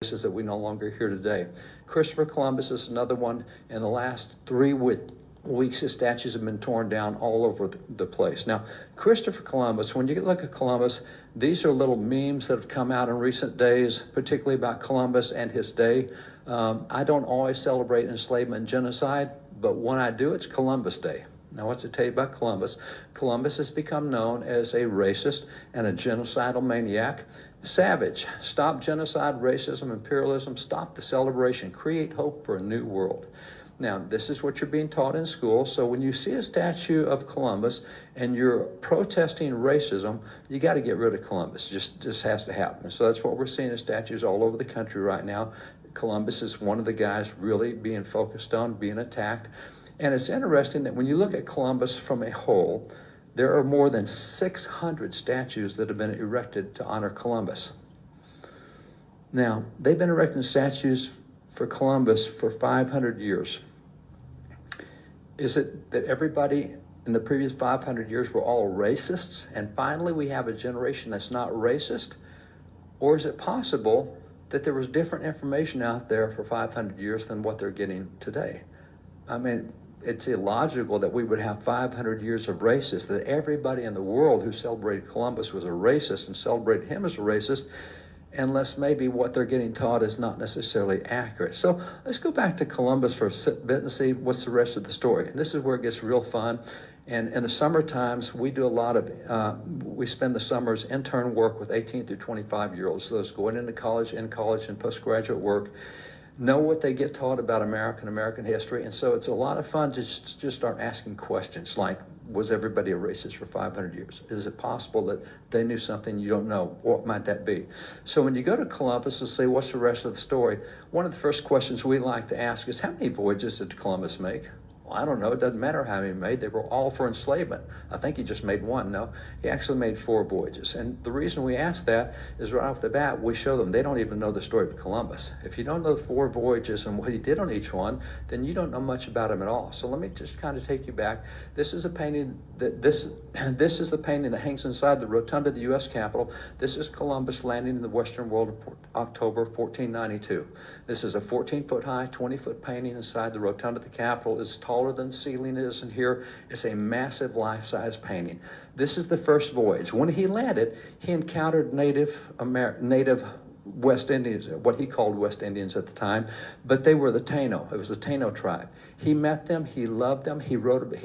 places that we no longer hear today. Christopher Columbus is another one. In the last 3 weeks, his statues have been torn down all over the place. Now, Christopher Columbus, when you look at Columbus, these are little memes that have come out in recent days, particularly about Columbus and his day. I don't always celebrate enslavement and genocide, but when I do, it's Columbus Day. Now, what's it tell you about Columbus? Columbus has become known as a racist and a genocidal maniac. Savage, stop genocide, racism, imperialism, stop the celebration, create hope for a new world. Now, this is what you're being taught in school. So when you see a statue of Columbus and you're protesting racism, you got to get rid of Columbus. Just has to happen. So that's what we're seeing in statues all over the country right now. Columbus is one of the guys really being focused on, being attacked. And it's interesting that when you look at Columbus from a whole, there are more than 600 statues that have been erected to honor Columbus. Now, they've been erecting statues for Columbus for 500 years. Is it that everybody in the previous 500 years were all racists, and finally we have a generation that's not racist? Or is it possible that there was different information out there for 500 years than what they're getting today? I mean, it's illogical that we would have 500 years of racists, that everybody in the world who celebrated Columbus was a racist and celebrated him as a racist, unless maybe what they're getting taught is not necessarily accurate. So let's go back to Columbus for a bit and see what's the rest of the story. And this is where it gets real fun. And in the summer times, we do a lot of, we spend the summers intern work with 18 through 25-year-olds, those going into college, in college, and postgraduate work, know what they get taught about American history. And so it's a lot of fun to just start asking questions like, was everybody a racist for 500 years? Is it possible that they knew something you don't know? What might that be? So when you go to Columbus and say, what's the rest of the story? One of the first questions we like to ask is, how many voyages did Columbus make? Well, I don't know. It doesn't matter how many he made. They were all for enslavement. I think he just made one. No, he actually made 4 voyages. And the reason we ask that is right off the bat, we show them they don't even know the story of Columbus. If you don't know the 4 voyages and what he did on each one, then you don't know much about him at all. So let me just kind of take you back. This is a painting this is the painting that hangs inside the rotunda of the U.S. Capitol. This is Columbus landing in the Western world in October 1492. This is a 14-foot high, 20-foot painting inside the rotunda of the Capitol. It's taller than the ceiling is in here. It's a massive life-size painting. This is the first voyage. When he landed, he encountered native West Indians, what he called West Indians at the time, but they were the Taino. It was the Taino tribe. He met them, he loved them. He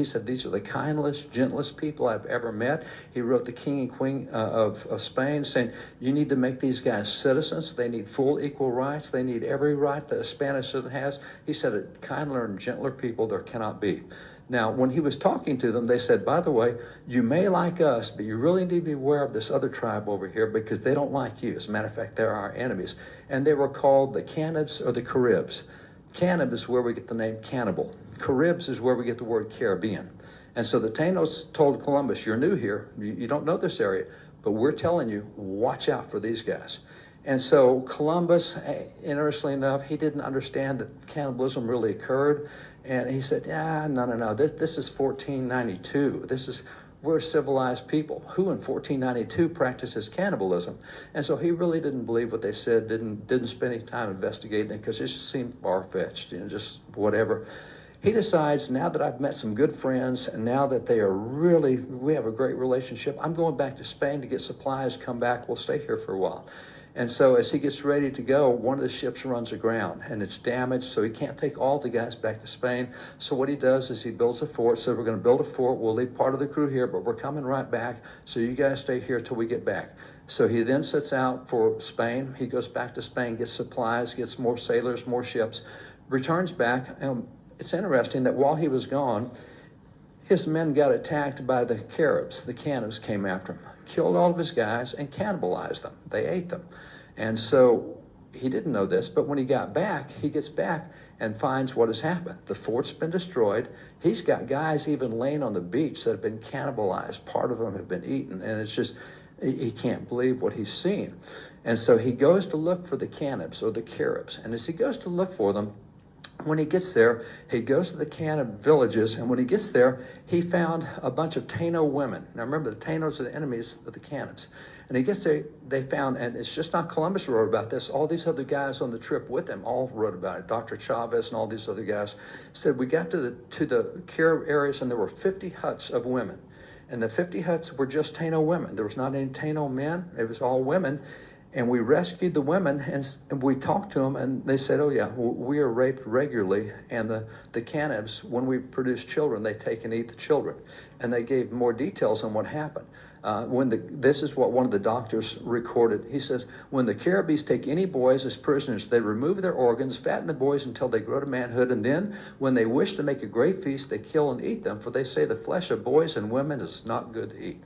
said, these are the kindest, gentlest people I've ever met. He wrote the king and queen of Spain saying, you need to make these guys citizens. They need full equal rights. They need every right that a Spanish citizen has. He said, a kinder and gentler people there cannot be. Now, when he was talking to them, they said, by the way, you may like us, but you really need to be aware of this other tribe over here because they don't like you. As a matter of fact, they're our enemies. And they were called the Canibs or the Caribs. Canib is where we get the name cannibal. Caribs is where we get the word Caribbean. And so the Tainos told Columbus, you're new here, you don't know this area, but we're telling you, watch out for these guys. And so Columbus, interestingly enough, he didn't understand that cannibalism really occurred. And he said, no, this is 1492. We're civilized people. Who in 1492 practices cannibalism? And so he really didn't believe what they said, didn't spend any time investigating it because it just seemed far-fetched, just whatever. He decides, now that I've met some good friends and now that we have a great relationship, I'm going back to Spain to get supplies, come back, we'll stay here for a while. And so as he gets ready to go, one of the ships runs aground and it's damaged, so he can't take all the guys back to Spain. So what he does is he builds a fort. So we're going to build a fort. We'll leave part of the crew here, but we're coming right back. So you guys stay here till we get back. So he then sets out for Spain. He goes back to Spain, gets supplies, gets more sailors, more ships, returns back. It's interesting that while he was gone, his men got attacked by the Caribs. The Canibs came after him, killed all of his guys, and cannibalized them. They ate them. And so he didn't know this, but when he gets back and finds what has happened. The fort's been destroyed. He's got guys even laying on the beach that have been cannibalized. Part of them have been eaten, and it's just, he can't believe what he's seen. And so he goes to look for the Canibs or the Caribs. And as he goes to look for them, When he gets there, he goes to the Canaan villages, and when he gets there, he found a bunch of Taino women. Now remember, the Tainos are the enemies of the Canaans. And he gets there, they found, and it's just not Columbus who wrote about this, all these other guys on the trip with him all wrote about it. Dr. Chavez and all these other guys said, we got to the care areas, and there were 50 huts of women. And the 50 huts were just Taino women. There was not any Taino men. It was all women. And we rescued the women, and we talked to them, and they said, oh yeah, we are raped regularly, and the Canibs, when we produce children, they take and eat the children. And they gave more details on what happened. This is what one of the doctors recorded. He says, when the Caribbees take any boys as prisoners, they remove their organs, fatten the boys until they grow to manhood, and then, when they wish to make a great feast, they kill and eat them, for they say the flesh of boys and women is not good to eat.